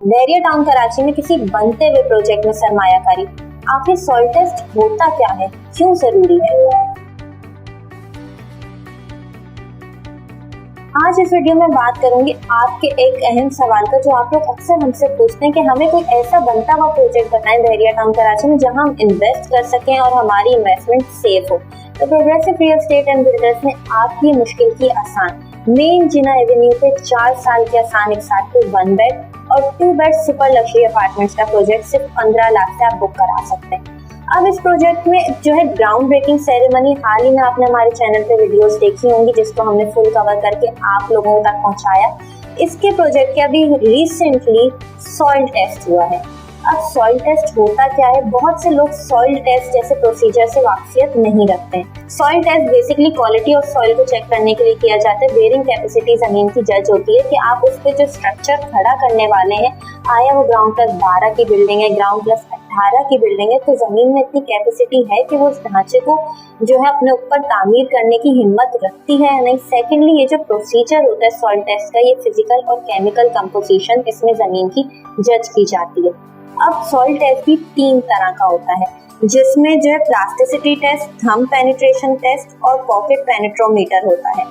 Barrier town Karachi में किसी बनते हुए प्रोजेक्ट में सरमायाकारी, आखिर सॉइल टेस्ट होता क्या है, क्यों जरूरी है? आज इस वीडियो में बात करूंगी आपके एक अहम सवाल का, जो आप लोग अक्सर हमसे पूछते हैं कि हमें कोई ऐसा बनता हुआ प्रोजेक्ट बताएं बैरियर टाउन कराची में जहां हम इन्वेस्ट कर सकें और हमारी इन्वेस्टमेंट सेफ हो। तो progressive real estate and builders ने आपकी मुश्किल की आसान, मेन जिना एवेन्यू पे 4 साल के आसान एक साथ पे 1 बेड और 2 बेड सुपर लग्जरी अपार्टमेंट्स का प्रोजेक्ट सिर्फ 15 लाख से आप बुक करा सकते हैं। अब इस प्रोजेक्ट में जो है ग्राउंड ब्रेकिंग सेरेमनी, हाल ही में आपने हमारे चैनल पे वीडियोस देखी होंगी जिसको हमने फुल कवर करके आप लोगों तक पहुंचाया। इसके प्रोजेक्ट के अभी रिसेंटली सॉइल टेस्ट हुआ है। अब सॉइल टेस्ट होता क्या है? बहुत से लोग सॉइल टेस्ट जैसे प्रोसीजर से वाकफियत नहीं रखते हैं। Soil test basically quality of soil को चेक करने के लिए किया जाता है। बेयरिंग कैपेसिटी जमीन की जज होती है कि आप उस पे जो स्ट्रक्चर खड़ा करने वाले हैं, आया वो ग्राउंड प्लस 12 की बिल्डिंग है, ग्राउंड प्लस 18 की बिल्डिंग है, तो जमीन में इतनी कैपेसिटी है कि वो उस ढांचे को जो है अपने ऊपर तामीर करने की हिम्मत रखती है या नहीं। सेकेंडली, ये जो प्रोसीजर होता है सॉइल टेस्ट का, ये फिजिकल और केमिकल कंपोजिशन इसमें जमीन की जज की जाती है। अब सॉइल टेस्ट भी 3 तरह का होता है, जिसमें जो है plasticity test, thumb penetration test और पॉकेट पेनिट्रोमीटर होता है।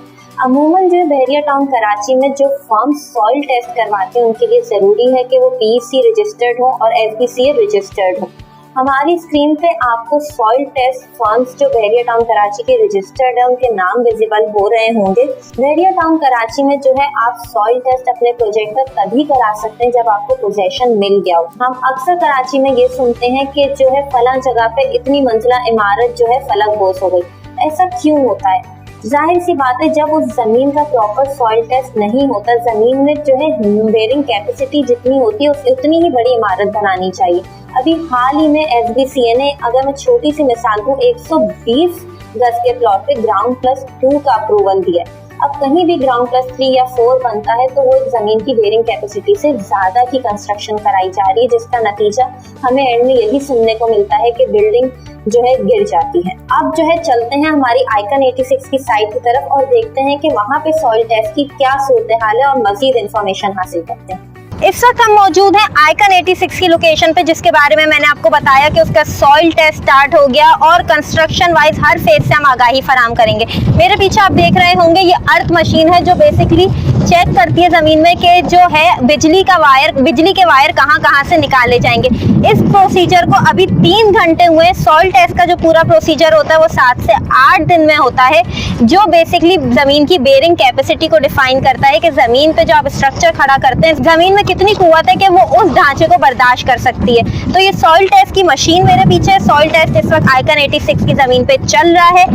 अमूमन जो बैरियर टाउन कराची में जो फर्म सॉइल टेस्ट करवाते हैं उनके लिए जरूरी है कि वो PEC रजिस्टर्ड हो और FBCA रजिस्टर्ड हो। हमारी स्क्रीन पे आपको सॉइल टेस्ट फर्म्स जो बैरियर टाउन कराची के रजिस्टर्ड है उनके नाम विजिबल हो रहे होंगे। बैरियर टाउन कराची में जो है आप सॉइल टेस्ट अपने प्रोजेक्ट पर तभी करा सकते हैं जब आपको पोजेशन मिल गया हो। हम अक्सर कराची में ये सुनते हैं कि जो है फलां जगह पे इतनी मंजिला इमारत जो है फलक बोस हो गई। ऐसा क्यों होता है? जाहिर सी बात है, जब उस जमीन का प्रॉपर सॉइल टेस्ट नहीं होता, जमीन में जो है बेयरिंग कैपेसिटी जितनी होती है उतनी ही बड़ी इमारत बनानी चाहिए। अभी हाल ही में FBCA ने, अगर मैं छोटी सी मिसाल दूं, 120 गज के प्लॉट पे ग्राउंड प्लस 2 का अप्रूवल दिया। अब कहीं भी ग्राउंड प्लस 3 या 4 बनता है तो वो जमीन की बेयरिंग कैपेसिटी से ज्यादा की कंस्ट्रक्शन कराई जा रही है, जिसका नतीजा हमें एंड में यही सुनने को मिलता है कि बिल्डिंग जो है गिर जाती है। अब जो है चलते हैं हमारी आइकन 86 की साइट की तरफ और देखते हैं कि वहाँ पे सॉइल टेस्ट की क्या सूरत हाल है और मजीद इंफॉर्मेशन हासिल करते हैं। इस वक्त हम मौजूद हैं आइकन 86 की लोकेशन पे, जिसके बारे में मैंने आपको बताया कि उसका सॉइल टेस्ट स्टार्ट हो गया और कंस्ट्रक्शन वाइज हर फेज से हम आगाही फराम करेंगे। मेरे पीछे आप देख रहे होंगे ये अर्थ मशीन है जो बेसिकली चेक करती है जमीन में कि जो है बिजली के वायर कहाँ से निकाले जाएंगे। इस प्रोसीजर को अभी 3 घंटे हुए। सॉइल टेस्ट का जो पूरा प्रोसीजर होता है वो 7 से 8 दिन में होता है, जो बेसिकली जमीन की बेयरिंग कैपेसिटी को डिफाइन करता है कि जमीन पे जो आप स्ट्रक्चर खड़ा करते हैं, जमीन में कितनी कुव्वत है कि वो उस ढांचे को बर्दाश्त कर सकती है। तो ये सॉइल टेस्ट की मशीन मेरे पीछे है। सॉइल टेस्ट इस वक्त आइकन 86 की जमीन पे चल रहा है।